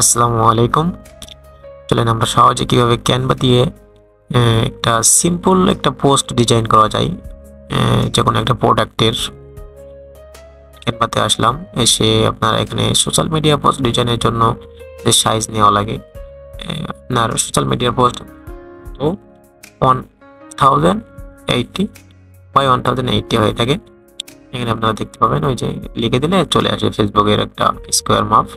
আসসালামু আলাইকুম। চলেন আমরা সহজে কিভাবে ক্যানভা দিয়ে একটা সিম্পল একটা পোস্ট ডিজাইন করা যায়। যে কোনো একটা প্রোডাক্টের ক্যানভাতে আসলাম, এসে আপনারা এখানে সোশ্যাল মিডিয়া পোস্ট ডিজাইনের জন্য যে সাইজ নেওয়া লাগে, আপনার সোশ্যাল মিডিয়ার পোস্ট তো 1080 বাই 1080 হয়ে থাকে। এখানে আপনারা দেখতে পাবেন, ওই যে লিখে দিলে চলে আসে ফেসবুকের একটা স্কোয়ার মাপ।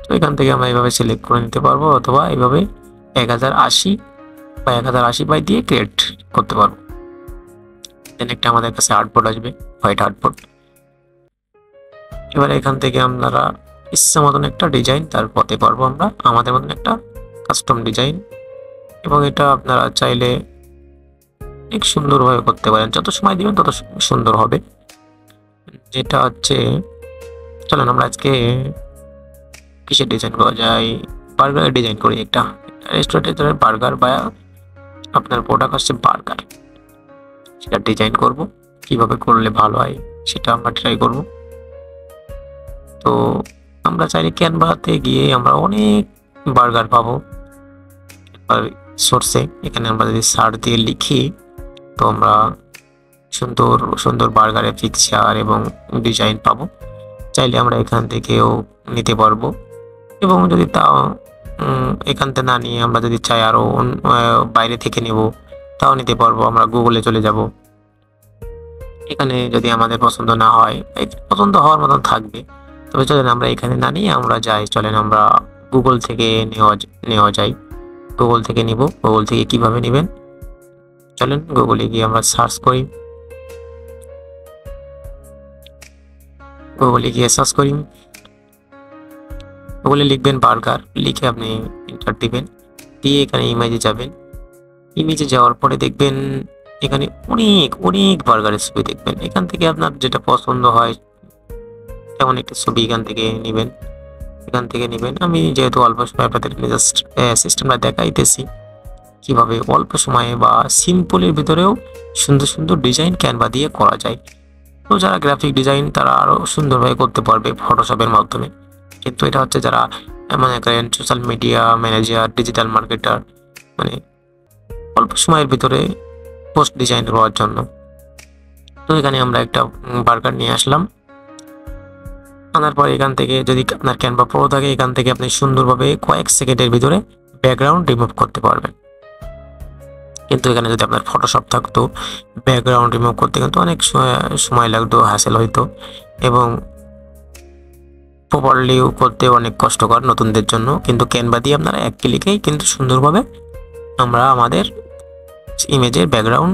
তো এখান থেকে আমরা এইভাবে সিলেক্ট করে নিতে পারবো, অথবা এইভাবে 1080 বা 1080 বাই দিয়ে ক্রিয়েট করতে পারবো। দেন একটা আমাদের কাছে আর্টবোর্ড আসবে, হোয়াইট আর্টবোর্ড। এবারে এখান থেকে আপনারা ইচ্ছা মতন একটা ডিজাইন তারপরে পারবো আমরা আমাদের মতন একটা কাস্টম ডিজাইন, এবং এটা আপনারা চাইলে অনেক সুন্দরভাবে করতে পারেন। যত সময় দিবেন তত সুন্দর হবে। যেটা হচ্ছে, চলেন আমরা আজকে কিসের ডিজাইন করা যায়, বার্গারের ডিজাইন করি। একটা রেস্টুরেন্টের বার্গার বা আপনার প্রোডাক্ট হচ্ছে বার্গার, সেটা ডিজাইন করব। কিভাবে করলে ভালো হয় সেটা আমরা ট্রাই করব। তো আমরা চাইলে ক্যানভাতে গিয়ে আমরা অনেক বার্গার পাবো। সোর্সে এখানে আমরা যদি সার্চ দিয়ে লিখি, তো আমরা সুন্দর সুন্দর বার্গারের পিকচার এবং ডিজাইন পাবো। চাইলে আমরা এখান থেকেও নিতে পারবো, এবং যদি তাও এখান থেকে না নিয়ে আমরা যদি চাই আরও বাইরে থেকে নেব, তাও নিতে পারবো। আমরা গুগলে চলে যাব। এখানে যদি আমাদের পছন্দ না হয়, পছন্দ হওয়ার মতন থাকবে, তবে চলেন আমরা এখানে না নিয়ে আমরা যাই। চলেন আমরা গুগল থেকে নেওয়া যায়। গুগল থেকে নিব। গুগল থেকে কিভাবে নেবেন, চলেন গুগলে গিয়ে আমরা সার্চ করি। গুগলে গিয়ে সার্চ করি, গুগলে লিখবেন বার্গার, লিখে আপনি এন্টার দিবেন, দিয়ে এখানে ইমেজে যাবেন। ইমেজে যাওয়ার পরে দেখবেন এখানে অনেক অনেক বার্গারের ছবি দেখবেন। এখান থেকে আপনার যেটা পছন্দ হয় তেমন একটা ছবি এখান থেকে নেবেন। আমি যেহেতু অল্প সময় আপনাদের জাস্ট সিস্টেমটা দেখাইতেছি কিভাবে অল্প সময়ে বা সিম্পলের ভিতরেও সুন্দর সুন্দর ডিজাইন ক্যানভা দিয়ে করা যায়। তো যারা গ্রাফিক ডিজাইন তারা আরও সুন্দরভাবে করতে পারবে ফটোশপের মাধ্যমে, কিন্তু এটা হচ্ছে যারা মনে করেন social media manager, digital marketer, মানে অল্প সময়ের ভিতরে পোস্ট ডিজাইন করার জন্য। তো এখানে আমরা একটা বার্গার নিয়ে আসলাম। আনার পর এখান থেকে যদি আপনার ক্যানভা প্রো থাকে, এখান থেকে আপনি সুন্দরভাবে কয়েক সেকেন্ডের ভিতরে ব্যাকগ্রাউন্ড রিমুভ করতে পারবেন। কিন্তু এখানে যদি আপনার ফটোশপ থাকতো, ব্যাকগ্রাউন্ড রিমুভ করতে কিন্তু অনেক সময় লাগতো, হ্যাসেল হইতো, এবং প্রপারলিও করতে অনেক কষ্টকর নতুনদের জন্য। কিন্তু ক্যানভা দিয়ে আপনারা এক ক্লিকেই কিন্তু সুন্দরভাবে আমরা আমাদের ইমেজের ব্যাকগ্রাউন্ড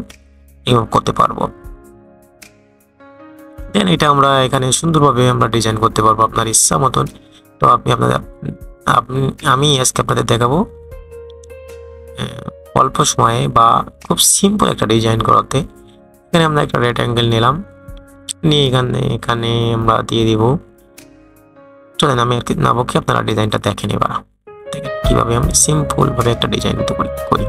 রিমুভ করতে পারবো। দেন এটা আমরা এখানে সুন্দরভাবে আমরা ডিজাইন করতে পারবো আপনার ইচ্ছা মতন। তো আমি আজকে আপনাদের দেখাবো অল্প সময়ে বা খুব সিম্পল একটা ডিজাইন করাতে। এখানে আমরা একটা রেক্ট্যাঙ্গেল নিলাম, নিয়ে এখানে আমরা দিয়ে দিব। চলেন আমি আর কি না বকি, আপনারা ডিজাইনটা দেখেন। এবার দেখেন কিভাবে আমি সিম্পলভাবে একটা ডিজাইন করি।